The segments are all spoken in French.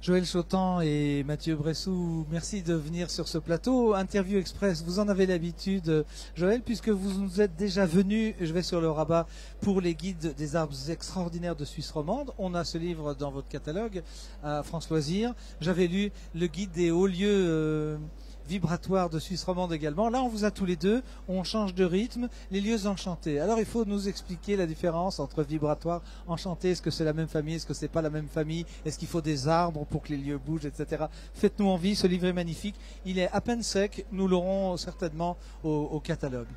Joël Chotan et Mathieu Bressou, merci de venir sur ce plateau. Interview Express, vous en avez l'habitude, Joël, puisque vous nous êtes déjà venu, je vais sur le rabat, pour les guides des arbres extraordinaires de Suisse romande. On a ce livre dans votre catalogue à France Loisirs. J'avais lu le guide des hauts lieux vibratoires de Suisse romande également. Là, on vous a tous les deux, on change de rythme, les lieux enchantés. Alors, il faut nous expliquer la différence entre vibratoire, enchanté. Est-ce que c'est la même famille? Est-ce que c'est pas la même famille? Est-ce qu'il faut des arbres pour que les lieux bougent, etc. Faites-nous envie, ce livre est magnifique. Il est à peine sec, nous l'aurons certainement au catalogue.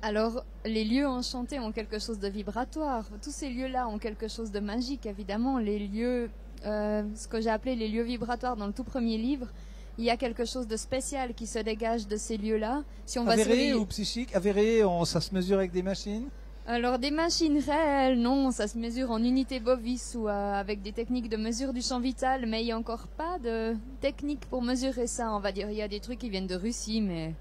Alors, les lieux enchantés ont quelque chose de vibratoire. Tous ces lieux-là ont quelque chose de magique, évidemment. Les lieux, ce que j'ai appelé les lieux vibratoires dans le tout premier livre, il y a quelque chose de spécial qui se dégage de ces lieux-là. Si on va avéré ou psychique? Avéré, ça se mesure avec des machines? Alors, des machines réelles, non, ça se mesure en unité bovis ou avec des techniques de mesure du champ vital, mais il n'y a encore pas de technique pour mesurer ça, on va dire. Il y a des trucs qui viennent de Russie, mais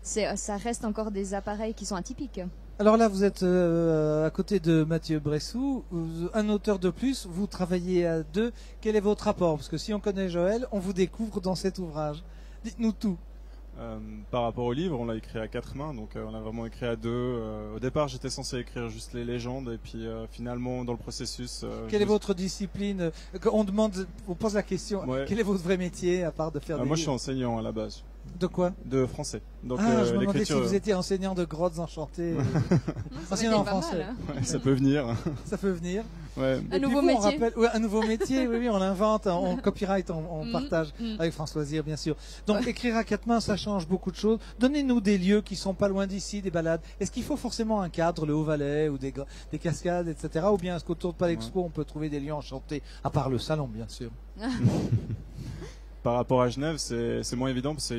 ça reste encore des appareils qui sont atypiques. Alors là, vous êtes à côté de Mathieu Bressou, un auteur de plus, vous travaillez à deux. Quel est votre rapport? Parce que si on connaît Joël, on vous découvre dans cet ouvrage. Dites-nous tout. Par rapport au livre, on l'a écrit à 4 mains, donc on a vraiment écrit à deux. Au départ, j'étais censé écrire juste les légendes, et puis finalement, dans le processus... Quelle est votre discipline? On pose la question, ouais. Quel est votre vrai métier, à part de faire des Moi, je suis enseignant à la base. De quoi? De français. Donc, je me demandais si vous étiez enseignant de grottes enchantées. Enseignant en français. Mal, hein. Ouais, ça peut venir. Ça peut venir. Ouais. Un nouveau métier. Un nouveau métier, oui, on l'invente, on copyright, on partage avec France Loisirs, bien sûr. Donc, écrire à 4 mains, ça change beaucoup de choses. Donnez-nous des lieux qui sont pas loin d'ici, des balades. Est-ce qu'il faut forcément un cadre, le Haut-Valais, ou des cascades, etc. Ou bien est-ce qu'autour de Palexpo, on peut trouver des lieux enchantés, à part le salon, bien sûr? Par rapport à Genève, c'est moins évident parce que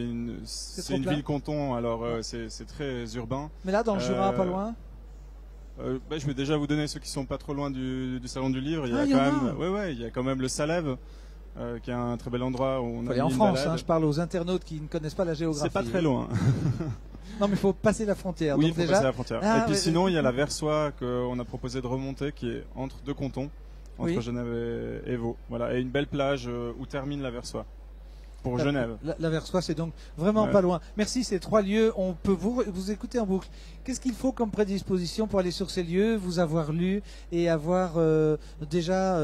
c'est une ville-canton, alors c'est très urbain. Mais là, dans le Jura, pas loin? Je vais déjà vous donner ceux qui sont pas trop loin du salon du livre. Il y a quand même le Salève, qui est un très bel endroit où on a en France. Je parle aux internautes qui ne connaissent pas la géographie. C'est pas très loin. Non, mais il faut passer la frontière. Oui, il faut passer la frontière. Et puis sinon, il y a la Versoix qu'on a proposé de remonter, qui est entre deux cantons, entre Genève et Vaud. Voilà, et une belle plage où termine la Versoix. Pour Genève. La Versoix, c'est donc vraiment pas loin. Merci, ces 3 lieux, on peut vous écouter en boucle. Qu'est-ce qu'il faut comme prédisposition pour aller sur ces lieux, vous avoir lu et avoir déjà,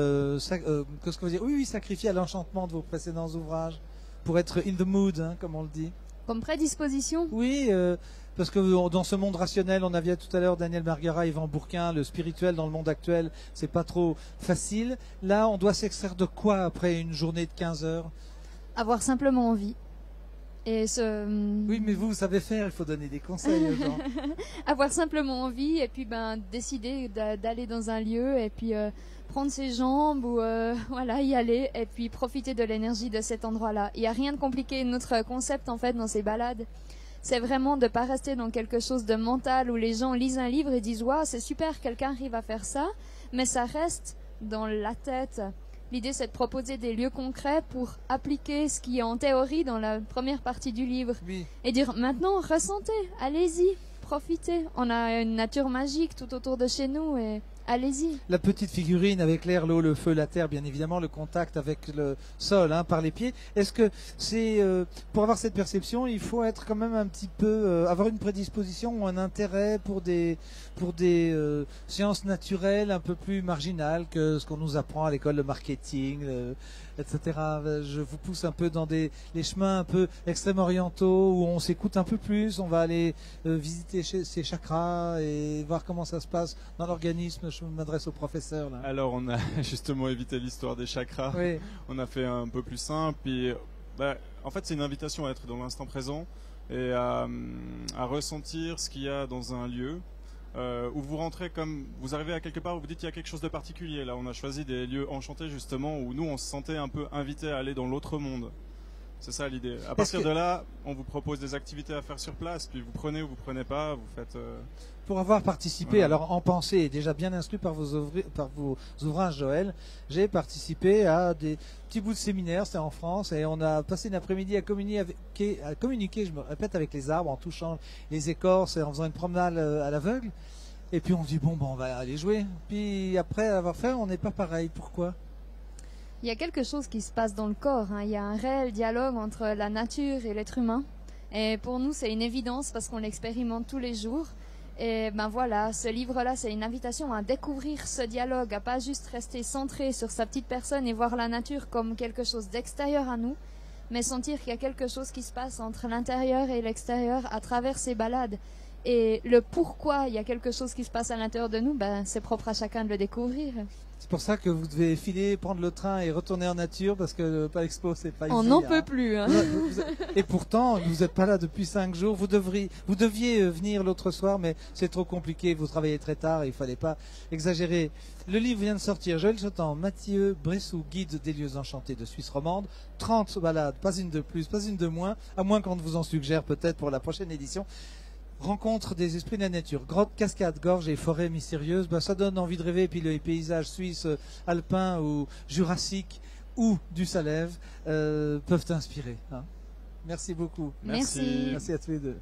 qu'est-ce que vous dire? Oui, sacrifié à l'enchantement de vos précédents ouvrages pour être in the mood, comme on le dit. Comme prédisposition? Oui, parce que dans ce monde rationnel, on avait tout à l'heure Daniel Margara, Yvan Bourquin, le spirituel dans le monde actuel, c'est pas trop facile. Là, on doit s'extraire de quoi après une journée de 15 heures? Avoir simplement envie. Et Oui, mais vous savez faire, il faut donner des conseils aux gens. Avoir simplement envie et puis décider d'aller dans un lieu et puis prendre ses jambes ou y aller et puis profiter de l'énergie de cet endroit-là. Il n'y a rien de compliqué. Notre concept en fait dans ces balades, c'est vraiment de ne pas rester dans quelque chose de mental où les gens lisent un livre et disent « Waouh, c'est super, quelqu'un arrive à faire ça », mais ça reste dans la tête. L'idée, c'est de proposer des lieux concrets pour appliquer ce qui est en théorie dans la première partie du livre. Oui. Et dire, maintenant, ressentez, allez-y, profitez. On a une nature magique tout autour de chez nous et allez-y. La petite figurine avec l'air, l'eau, le feu, la terre, bien évidemment, le contact avec le sol, par les pieds. Est-ce que c'est pour avoir cette perception, il faut être quand même un petit peu avoir une prédisposition ou un intérêt pour des sciences naturelles un peu plus marginales que ce qu'on nous apprend à l'école de marketing, etc. Je vous pousse un peu dans les chemins un peu extrême-orientaux où on s'écoute un peu plus. On va aller visiter ces chakras et voir comment ça se passe dans l'organisme. Je m'adresse au professeur là. Alors on a justement évité l'histoire des chakras. Oui. On a fait un peu plus simple. Puis, en fait, c'est une invitation à être dans l'instant présent et à ressentir ce qu'il y a dans un lieu. Où vous rentrez comme vous arrivez à quelque part où vous dites qu'il y a quelque chose de particulier. Là, on a choisi des lieux enchantés justement où nous on se sentait un peu invités à aller dans l'autre monde. C'est ça l'idée. À partir de là, on vous propose des activités à faire sur place, puis vous prenez ou vous prenez pas, vous faites. Pour avoir participé, alors en pensée et déjà bien instruit par vos ouvrages, Joël, j'ai participé à des petits bouts de séminaire, c'était en France, et on a passé une après-midi à communiquer, je me répète, avec les arbres, en touchant les écorces et en faisant une promenade à l'aveugle. Et puis on dit, on va aller jouer. Puis après avoir fait, on n'est pas pareil. Pourquoi ? Il Il y a quelque chose qui se passe dans le corps, hein. Il y a un réel dialogue entre la nature et l'être humain. Et pour nous, c'est une évidence parce qu'on l'expérimente tous les jours. Et ben voilà, ce livre-là, c'est une invitation à découvrir ce dialogue, à pas juste rester centré sur sa petite personne et voir la nature comme quelque chose d'extérieur à nous, mais sentir qu'il y a quelque chose qui se passe entre l'intérieur et l'extérieur à travers ces balades. Et le pourquoi il y a quelque chose qui se passe à l'intérieur de nous, ben, c'est propre à chacun de le découvrir. C'est pour ça que vous devez filer, prendre le train et retourner en nature parce que le Palexpo, c'est pas On easy, n'en hein. peut plus. Hein. Et pourtant, vous n'êtes pas là depuis 5 jours. Vous deviez venir l'autre soir, mais c'est trop compliqué. Vous travaillez très tard et il fallait pas exagérer. Le livre vient de sortir. Joël Chotan, Mathieu Bressou, guide des lieux enchantés de Suisse romande. 30 balades, pas une de plus, pas une de moins, à moins qu'on vous en suggère peut-être pour la prochaine édition. Rencontre des esprits de la nature, grottes, cascades, gorges et forêts mystérieuses, ça donne envie de rêver. Et puis les paysages suisses, alpins ou jurassiques ou du Salève peuvent inspirer. Hein. Merci beaucoup. Merci. Merci à tous les deux.